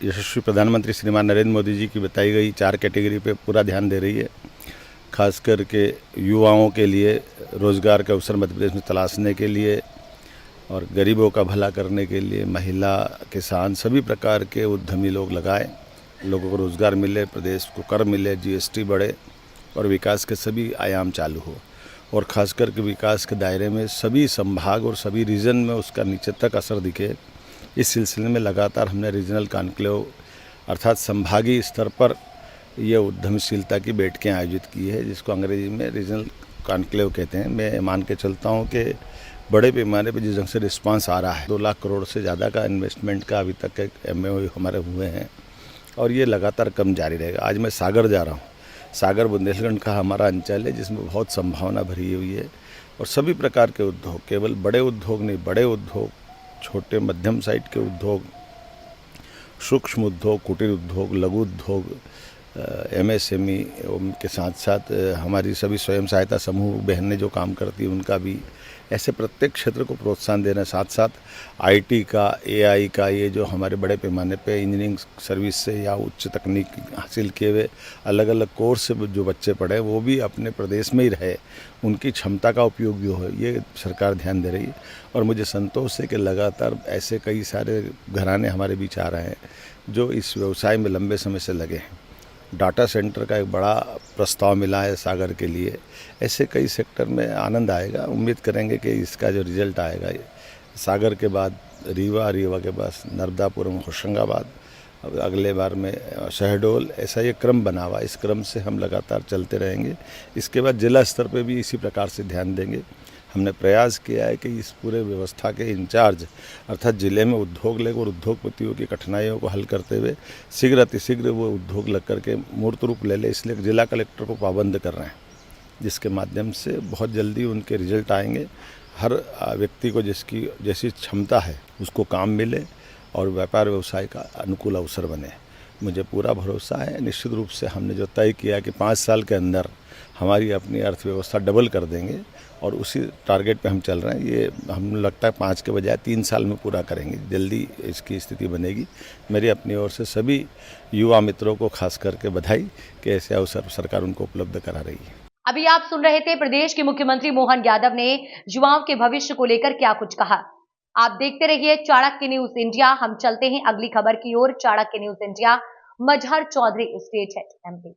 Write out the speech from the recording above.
यशस्वी प्रधानमंत्री श्रीमान नरेंद्र मोदी जी की बताई गई 4 कैटेगरी पे पूरा ध्यान दे रही है। खास करके युवाओं के लिए रोज़गार के अवसर मध्य प्रदेश में तलाशने के लिए और गरीबों का भला करने के लिए महिला, किसान सभी प्रकार के उद्यमी लोग लगाए, लोगों को रोज़गार मिले, प्रदेश को कर मिले, जीएसटी बढ़े और विकास के सभी आयाम चालू हो। और ख़ास करके विकास के दायरे में सभी संभाग और सभी रीजन में उसका नीचे तक असर दिखे, इस सिलसिले में लगातार हमने रीजनल कॉन्क्लेव अर्थात संभागीय स्तर पर ये उद्यमशीलता की बैठकें आयोजित की है, जिसको अंग्रेजी में रीजनल कॉन्क्लेव कहते हैं। मैं मान के चलता हूँ कि बड़े पैमाने पर जिस ढंग से रिस्पांस आ रहा है, 2 लाख करोड़ से ज़्यादा का इन्वेस्टमेंट का अभी तक MOU हमारे हुए हैं और ये लगातार कम जारी रहेगा। आज मैं सागर जा रहा हूँ। सागर बुंदेलखंड का हमारा अंचल है जिसमें बहुत संभावना भरी हुई है और सभी प्रकार के उद्योग, केवल बड़े उद्योग नहीं, बड़े उद्योग, छोटे मध्यम साइज के उद्योग, सूक्ष्म उद्योग, कुटीर उद्योग, लघु उद्योग, MSME के साथ साथ हमारी सभी स्वयं सहायता समूह बहनें जो काम करती हैं उनका भी, ऐसे प्रत्येक क्षेत्र को प्रोत्साहन देना, साथ साथ IT का, AI का, ये जो हमारे बड़े पैमाने पे इंजीनियरिंग सर्विस से या उच्च तकनीक हासिल किए हुए अलग अलग कोर्स से जो बच्चे पढ़े वो भी अपने प्रदेश में ही रहे, उनकी क्षमता का उपयोग भी हो, ये सरकार ध्यान दे रही है। और मुझे संतोष है कि लगातार ऐसे कई सारे घराने हमारे बीच आ रहे हैं जो इस व्यवसाय में लंबे समय से लगे हैं। डाटा सेंटर का एक बड़ा प्रस्ताव मिला है सागर के लिए। ऐसे कई सेक्टर में आनंद आएगा। उम्मीद करेंगे कि इसका जो रिजल्ट आएगा, सागर के बाद रीवा, रीवा के बाद नर्मदापुरम, होशंगाबाद, अब अगले बार में शहडोल, ऐसा ये क्रम बना हुआ। इस क्रम से हम लगातार चलते रहेंगे। इसके बाद जिला स्तर पे भी इसी प्रकार से ध्यान देंगे। हमने प्रयास किया है कि इस पूरे व्यवस्था के इंचार्ज अर्थात जिले में उद्योग लेकर उद्योगपतियों की कठिनाइयों को हल करते हुए शीघ्र अतिशीघ्र वो उद्योग लग करके मूर्त रूप ले ले, इसलिए जिला कलेक्टर को पाबंद कर रहे हैं, जिसके माध्यम से बहुत जल्दी उनके रिजल्ट आएंगे। हर व्यक्ति को जिसकी जैसी क्षमता है उसको काम मिले और व्यापार व्यवसाय का अनुकूल अवसर बने। मुझे पूरा भरोसा है। निश्चित रूप से हमने जो तय किया कि 5 साल के अंदर हमारी अपनी अर्थव्यवस्था डबल कर देंगे और उसी टारगेट पे हम चल रहे हैं। ये हम लगता है 5 के बजाय 3 साल में पूरा करेंगे, जल्दी इसकी स्थिति बनेगी। मेरी अपनी ओर से सभी युवा मित्रों को खास करके बधाई कि ऐसे अवसर सरकार उनको उपलब्ध करा रही है। अभी आप सुन रहे थे प्रदेश के मुख्यमंत्री मोहन यादव ने युवाओं के भविष्य को लेकर क्या कुछ कहा। आप देखते रहिए चाणक्य न्यूज इंडिया। हम चलते हैं अगली खबर की ओर। चाणक्य न्यूज इंडिया, मजहर चौधरी, स्टेट हेड MP।